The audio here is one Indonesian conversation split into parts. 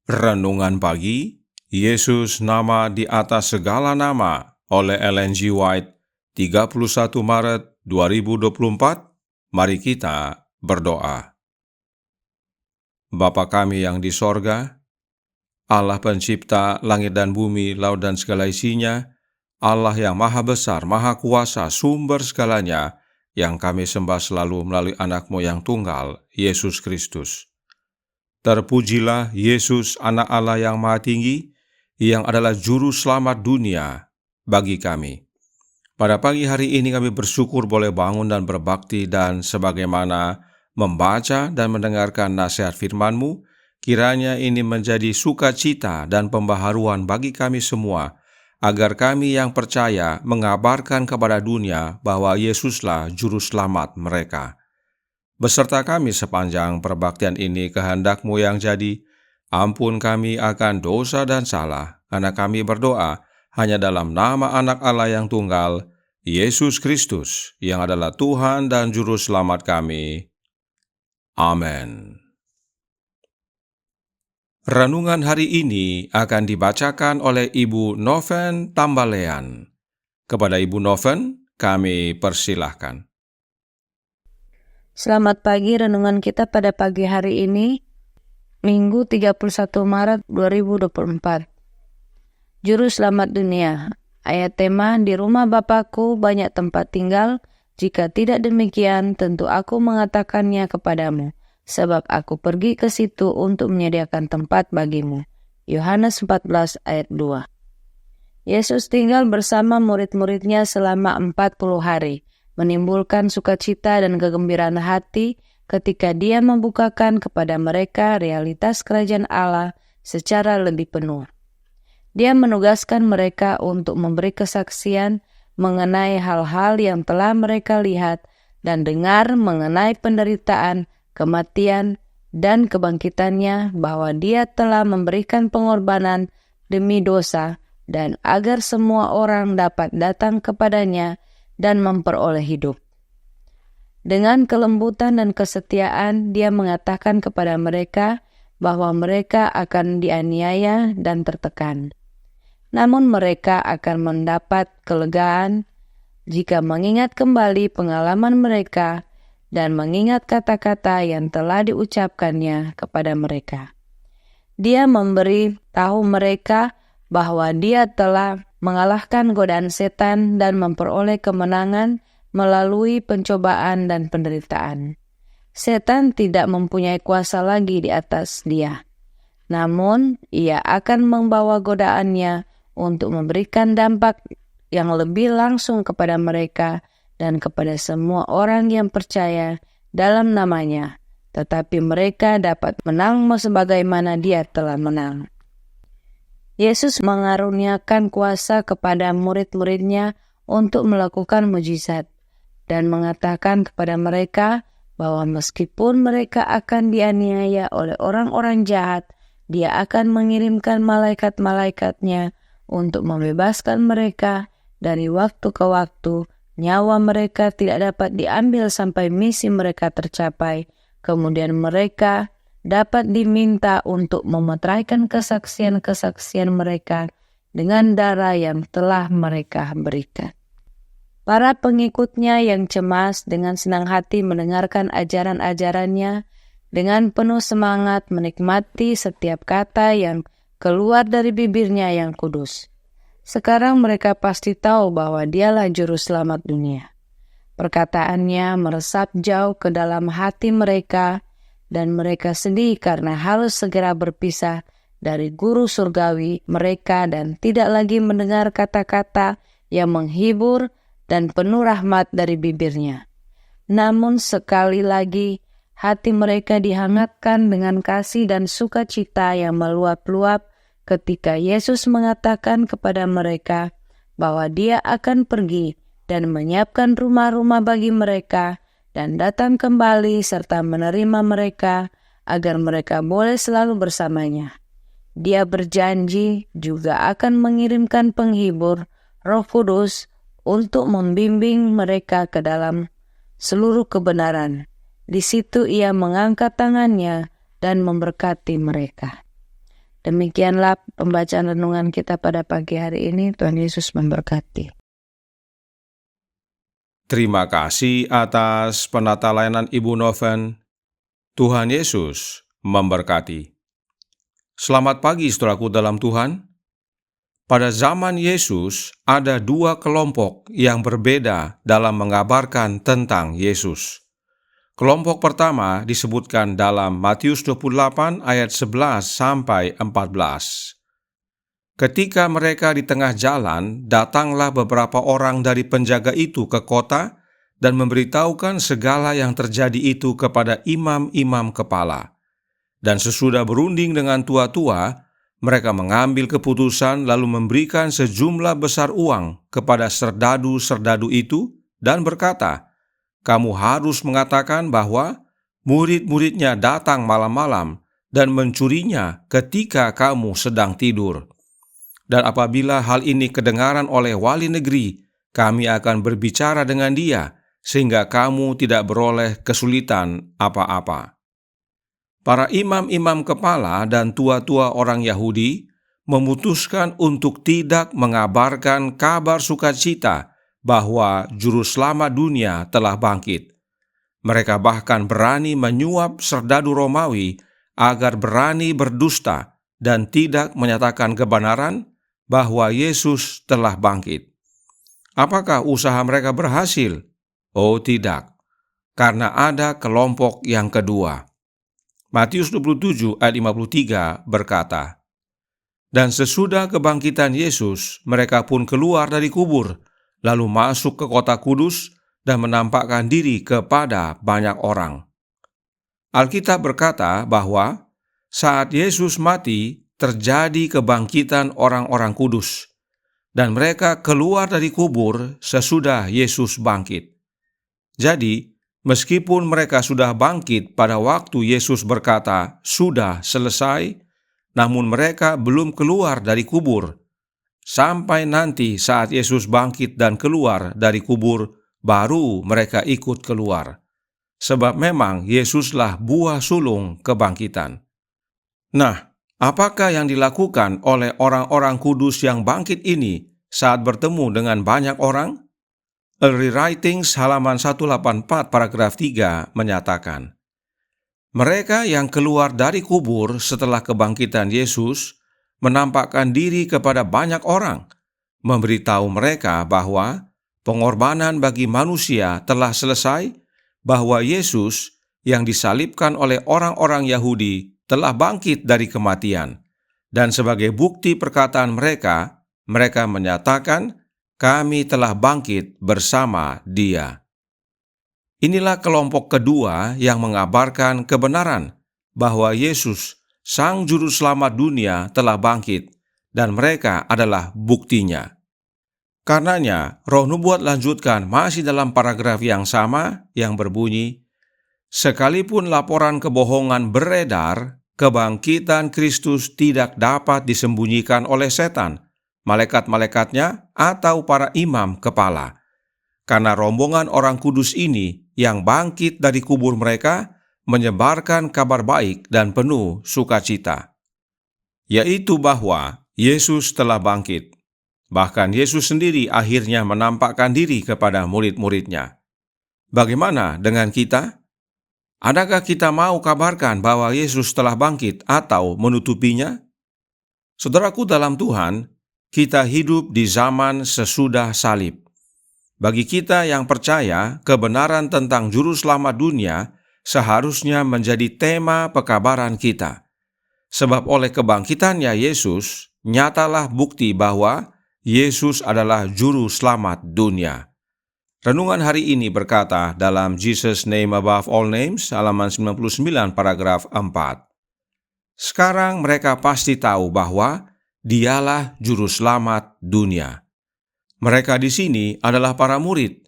Renungan Pagi, Yesus nama di atas segala nama oleh Ellen G. White, 31 Maret 2024. Mari kita berdoa. Bapa kami yang di sorga, Allah pencipta langit dan bumi, laut dan segala isinya, Allah yang maha besar, maha kuasa, sumber segalanya, yang kami sembah selalu melalui anak-Mu yang tunggal, Yesus Kristus. Terpujilah Yesus, anak Allah yang maha tinggi, yang adalah juru selamat dunia bagi kami. Pada pagi hari ini kami bersyukur boleh bangun dan berbakti, dan sebagaimana membaca dan mendengarkan nasihat firman-Mu, kiranya ini menjadi sukacita dan pembaharuan bagi kami semua, agar kami yang percaya mengabarkan kepada dunia bahwa Yesuslah juru selamat mereka. Beserta kami sepanjang perbaktian ini, kehendak-Mu yang jadi. Ampun kami akan dosa dan salah, karena kami berdoa hanya dalam nama anak Allah yang tunggal, Yesus Kristus, yang adalah Tuhan dan Juru Selamat kami. Amin. Renungan hari ini akan dibacakan oleh Ibu Noven Tambalean. Kepada Ibu Noven, kami persilahkan. Selamat pagi, renungan kita pada pagi hari ini, Minggu 31 Maret 2024. Juru Selamat Dunia. Ayat tema, di rumah Bapakku banyak tempat tinggal, jika tidak demikian tentu aku mengatakannya kepadamu, sebab aku pergi ke situ untuk menyediakan tempat bagimu. Yohanes 14 ayat 2. Yesus tinggal bersama murid-muridnya selama 40 hari, menimbulkan sukacita dan kegembiraan hati ketika Dia membukakan kepada mereka realitas kerajaan Allah secara lebih penuh. Dia menugaskan mereka untuk memberi kesaksian mengenai hal-hal yang telah mereka lihat dan dengar mengenai penderitaan, kematian, dan kebangkitannya, bahwa Dia telah memberikan pengorbanan demi dosa, dan agar semua orang dapat datang kepadanya dan memperoleh hidup. Dengan kelembutan dan kesetiaan, Dia mengatakan kepada mereka bahwa mereka akan dianiaya dan tertekan. Namun mereka akan mendapat kelegaan jika mengingat kembali pengalaman mereka dan mengingat kata-kata yang telah diucapkannya kepada mereka. Dia memberi tahu mereka bahwa Dia telah mengalahkan godaan setan dan memperoleh kemenangan melalui pencobaan dan penderitaan. Setan tidak mempunyai kuasa lagi di atas Dia. Namun, ia akan membawa godaannya untuk memberikan dampak yang lebih langsung kepada mereka dan kepada semua orang yang percaya dalam nama-Nya. Tetapi mereka dapat menang sebagaimana Dia telah menang. Yesus mengaruniakan kuasa kepada murid-muridnya untuk melakukan mujizat dan mengatakan kepada mereka bahwa meskipun mereka akan dianiaya oleh orang-orang jahat, Dia akan mengirimkan malaikat-malaikatnya untuk membebaskan mereka dari waktu ke waktu. Nyawa mereka tidak dapat diambil sampai misi mereka tercapai. Kemudian mereka dapat diminta untuk memeteraikan kesaksian-kesaksian mereka dengan darah yang telah mereka berikan. Para pengikutnya yang cemas dengan senang hati mendengarkan ajaran-ajarannya, dengan penuh semangat menikmati setiap kata yang keluar dari bibirnya yang kudus. Sekarang mereka pasti tahu bahwa Dialah juru selamat dunia. Perkataannya meresap jauh ke dalam hati mereka, dan mereka sedih karena harus segera berpisah dari guru surgawi mereka dan tidak lagi mendengar kata-kata yang menghibur dan penuh rahmat dari bibirnya. Namun sekali lagi, hati mereka dihangatkan dengan kasih dan sukacita yang meluap-luap ketika Yesus mengatakan kepada mereka bahwa Dia akan pergi dan menyiapkan rumah-rumah bagi mereka dan datang kembali serta menerima mereka agar mereka boleh selalu bersamanya. Dia berjanji juga akan mengirimkan penghibur, Roh Kudus, untuk membimbing mereka ke dalam seluruh kebenaran. Di situ Ia mengangkat tangannya dan memberkati mereka. Demikianlah pembacaan renungan kita pada pagi hari ini. Tuhan Yesus memberkati. Terima kasih atas penata layanan Ibu Noven. Tuhan Yesus memberkati. Selamat pagi saudaraku dalam Tuhan. Pada zaman Yesus ada dua kelompok yang berbeda dalam mengabarkan tentang Yesus. Kelompok pertama disebutkan dalam Matius 28 ayat 11 sampai 14. Ketika mereka di tengah jalan, datanglah beberapa orang dari penjaga itu ke kota dan memberitahukan segala yang terjadi itu kepada imam-imam kepala. Dan sesudah berunding dengan tua-tua, mereka mengambil keputusan lalu memberikan sejumlah besar uang kepada serdadu-serdadu itu dan berkata, "Kamu harus mengatakan bahwa murid-muridnya datang malam-malam dan mencurinya ketika kamu sedang tidur. Dan apabila hal ini kedengaran oleh wali negeri, kami akan berbicara dengan dia, sehingga kamu tidak beroleh kesulitan apa-apa." Para imam-imam kepala dan tua-tua orang Yahudi memutuskan untuk tidak mengabarkan kabar sukacita bahwa Juru Selamat dunia telah bangkit. Mereka bahkan berani menyuap serdadu Romawi agar berani berdusta dan tidak menyatakan kebenaran bahwa Yesus telah bangkit. Apakah usaha mereka berhasil? Oh tidak, karena ada kelompok yang kedua. Matius 27 ayat 53 berkata, "Dan sesudah kebangkitan Yesus, mereka pun keluar dari kubur, lalu masuk ke kota kudus dan menampakkan diri kepada banyak orang." Alkitab berkata bahwa saat Yesus mati, terjadi kebangkitan orang-orang kudus, dan mereka keluar dari kubur sesudah Yesus bangkit. Jadi, meskipun mereka sudah bangkit pada waktu Yesus berkata, "Sudah selesai," namun mereka belum keluar dari kubur. Sampai nanti saat Yesus bangkit dan keluar dari kubur, baru mereka ikut keluar. Sebab memang Yesuslah buah sulung kebangkitan. Nah, apakah yang dilakukan oleh orang-orang kudus yang bangkit ini saat bertemu dengan banyak orang? Early Writings halaman 184 paragraf 3 menyatakan, mereka yang keluar dari kubur setelah kebangkitan Yesus menampakkan diri kepada banyak orang, memberitahu mereka bahwa pengorbanan bagi manusia telah selesai, bahwa Yesus yang disalibkan oleh orang-orang Yahudi telah bangkit dari kematian, dan sebagai bukti perkataan mereka, mereka menyatakan, "Kami telah bangkit bersama Dia." Inilah kelompok kedua yang mengabarkan kebenaran bahwa Yesus, Sang Juru Selamat dunia, telah bangkit, dan mereka adalah buktinya. Karenanya, Roh Nubuat lanjutkan masih dalam paragraf yang sama yang berbunyi, "Sekalipun laporan kebohongan beredar, kebangkitan Kristus tidak dapat disembunyikan oleh setan, malaikat-malaikatnya, atau para imam kepala. Karena rombongan orang kudus ini yang bangkit dari kubur mereka menyebarkan kabar baik dan penuh sukacita, yaitu bahwa Yesus telah bangkit. Bahkan Yesus sendiri akhirnya menampakkan diri kepada murid-muridnya. Bagaimana dengan kita? Adakah kita mau kabarkan bahwa Yesus telah bangkit atau menutupinya? Saudaraku dalam Tuhan, kita hidup di zaman sesudah salib. Bagi kita yang percaya, kebenaran tentang Juru Selamat dunia seharusnya menjadi tema pekabaran kita. Sebab oleh kebangkitannya Yesus, nyatalah bukti bahwa Yesus adalah Juru Selamat dunia. Renungan hari ini berkata dalam Jesus Name Above All Names, halaman 99 paragraf 4. Sekarang mereka pasti tahu bahwa Dialah Juru Selamat dunia. Mereka di sini adalah para murid.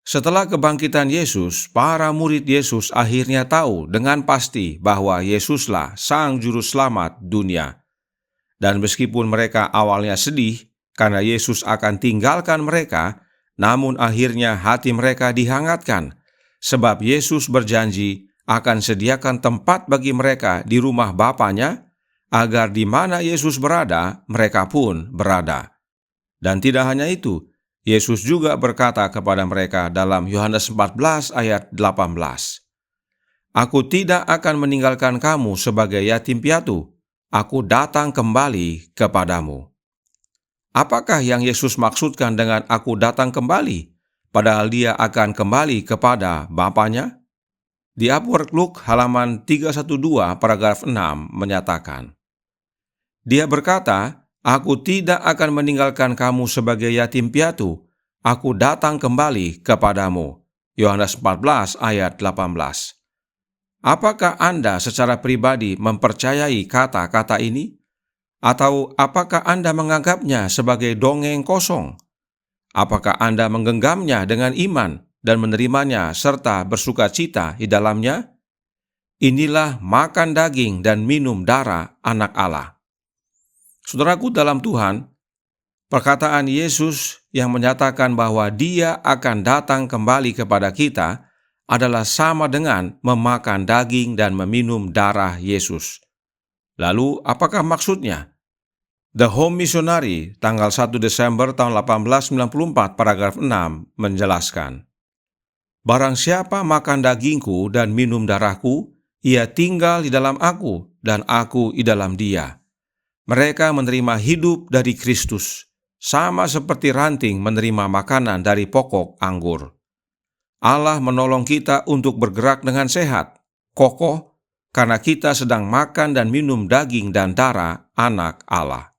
Setelah kebangkitan Yesus, para murid Yesus akhirnya tahu dengan pasti bahwa Yesuslah Sang Juru Selamat dunia. Dan meskipun mereka awalnya sedih karena Yesus akan tinggalkan mereka, namun akhirnya hati mereka dihangatkan, sebab Yesus berjanji akan sediakan tempat bagi mereka di rumah Bapanya agar di mana Yesus berada, mereka pun berada. Dan tidak hanya itu, Yesus juga berkata kepada mereka dalam Yohanes 14 ayat 18, "Aku tidak akan meninggalkan kamu sebagai yatim piatu. Aku datang kembali kepadamu." Apakah yang Yesus maksudkan dengan aku datang kembali, padahal dia akan kembali kepada Bapanya? Di Upward Look halaman 312 paragraf 6 menyatakan, dia berkata, "Aku tidak akan meninggalkan kamu sebagai yatim piatu. Aku datang kembali kepadamu." Yohanes 14 ayat 18. Apakah Anda secara pribadi mempercayai kata-kata ini? Atau apakah Anda menganggapnya sebagai dongeng kosong? Apakah Anda menggenggamnya dengan iman dan menerimanya serta bersuka cita di dalamnya? Inilah makan daging dan minum darah Anak Allah. Saudaraku dalam Tuhan, perkataan Yesus yang menyatakan bahwa Dia akan datang kembali kepada kita adalah sama dengan memakan daging dan meminum darah Yesus. Lalu, apakah maksudnya? The Home Missionary, tanggal 1 Desember tahun 1894, paragraf 6, menjelaskan, "Barang siapa makan dagingku dan minum darahku, ia tinggal di dalam aku, dan aku di dalam dia. Mereka menerima hidup dari Kristus, sama seperti ranting menerima makanan dari pokok anggur." Allah menolong kita untuk bergerak dengan sehat, kokoh, karena kita sedang makan dan minum daging dan darah Anak Allah.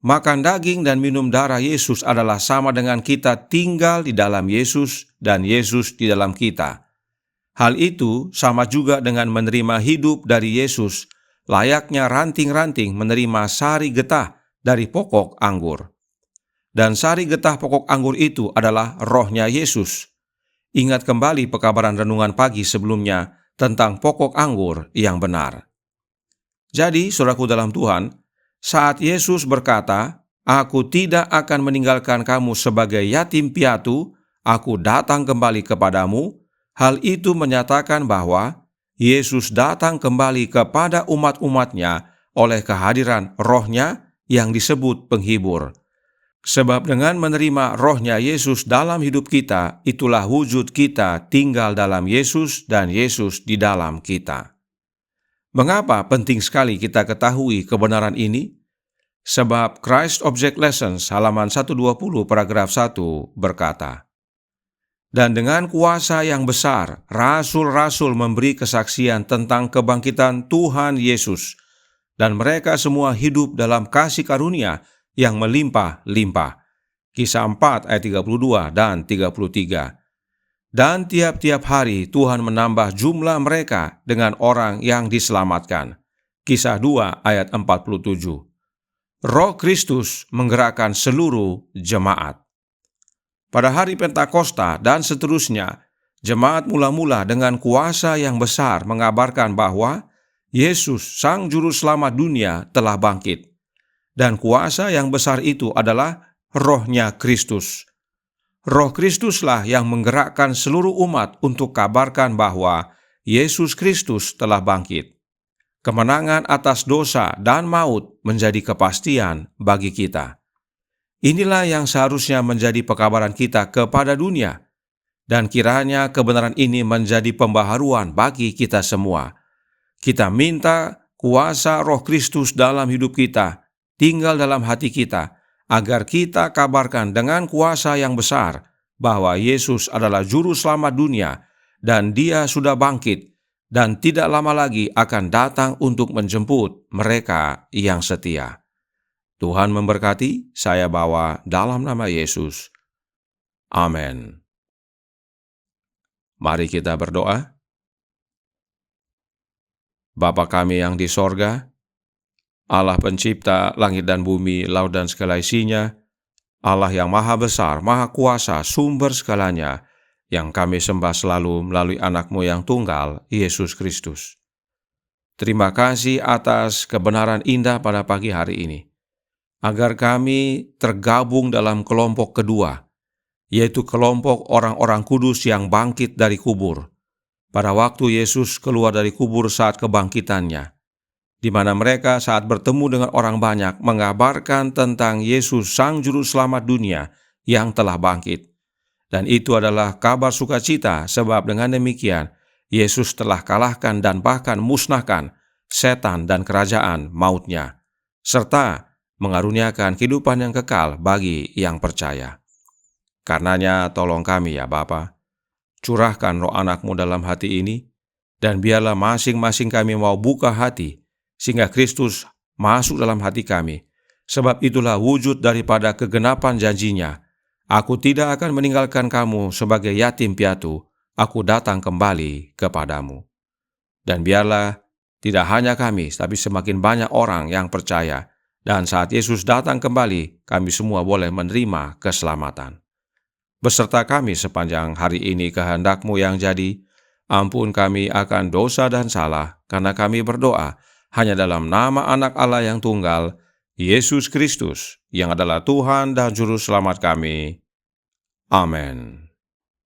Makan daging dan minum darah Yesus adalah sama dengan kita tinggal di dalam Yesus dan Yesus di dalam kita. Hal itu sama juga dengan menerima hidup dari Yesus, layaknya ranting-ranting menerima sari getah dari pokok anggur. Dan sari getah pokok anggur itu adalah rohnya Yesus. Ingat kembali pekabaran renungan pagi sebelumnya tentang pokok anggur yang benar. Jadi, saudaraku dalam Tuhan, saat Yesus berkata, "Aku tidak akan meninggalkan kamu sebagai yatim piatu, aku datang kembali kepadamu," hal itu menyatakan bahwa Yesus datang kembali kepada umat-umatnya oleh kehadiran rohnya yang disebut penghibur. Sebab dengan menerima rohnya Yesus dalam hidup kita, itulah wujud kita tinggal dalam Yesus dan Yesus di dalam kita. Mengapa penting sekali kita ketahui kebenaran ini? Sebab Christ Object Lessons halaman 120 paragraf 1 berkata, "Dan dengan kuasa yang besar, rasul-rasul memberi kesaksian tentang kebangkitan Tuhan Yesus, dan mereka semua hidup dalam kasih karunia yang melimpah-limpah." Kisah 4 ayat 32 dan 33. "Dan tiap-tiap hari Tuhan menambah jumlah mereka dengan orang yang diselamatkan." Kisah 2 ayat 47. Roh Kristus menggerakkan seluruh jemaat. Pada hari Pentakosta dan seterusnya, jemaat mula-mula dengan kuasa yang besar mengabarkan bahwa Yesus, Sang Juru Selamat dunia, telah bangkit. Dan kuasa yang besar itu adalah rohnya Kristus. Roh Kristuslah yang menggerakkan seluruh umat untuk kabarkan bahwa Yesus Kristus telah bangkit. Kemenangan atas dosa dan maut menjadi kepastian bagi kita. Inilah yang seharusnya menjadi pekabaran kita kepada dunia, dan kiranya kebenaran ini menjadi pembaharuan bagi kita semua. Kita minta kuasa Roh Kristus dalam hidup kita, tinggal dalam hati kita, agar kita kabarkan dengan kuasa yang besar bahwa Yesus adalah Juru Selamat dunia dan Dia sudah bangkit dan tidak lama lagi akan datang untuk menjemput mereka yang setia. Tuhan memberkati, saya bawa dalam nama Yesus. Amin. Mari kita berdoa. Bapa kami yang di sorga, Allah pencipta langit dan bumi, laut dan segala isinya, Allah yang maha besar, maha kuasa, sumber segalanya, yang kami sembah selalu melalui anak-Mu yang tunggal, Yesus Kristus. Terima kasih atas kebenaran indah pada pagi hari ini, agar kami tergabung dalam kelompok kedua, yaitu kelompok orang-orang kudus yang bangkit dari kubur, pada waktu Yesus keluar dari kubur saat kebangkitannya. di mana mereka saat bertemu dengan orang banyak mengabarkan tentang Yesus Sang Juru Selamat dunia yang telah bangkit. Dan itu adalah kabar sukacita, sebab dengan demikian Yesus telah kalahkan dan bahkan musnahkan setan dan kerajaan mautnya, serta mengaruniakan kehidupan yang kekal bagi yang percaya. Karenanya tolong kami ya Bapa, curahkan roh anak-Mu dalam hati ini, dan biarlah masing-masing kami mau buka hati, sehingga Kristus masuk dalam hati kami. Sebab itulah wujud daripada kegenapan janjinya, Aku tidak akan meninggalkan kamu sebagai yatim piatu, Aku datang kembali kepadamu. Dan biarlah tidak hanya kami, tapi semakin banyak orang yang percaya, dan saat Yesus datang kembali, kami semua boleh menerima keselamatan. Beserta kami sepanjang hari ini kehendak-Mu yang jadi, ampun kami akan dosa dan salah, karena kami berdoa hanya dalam nama Anak Allah yang tunggal, Yesus Kristus, yang adalah Tuhan dan Juru Selamat kami. Amin.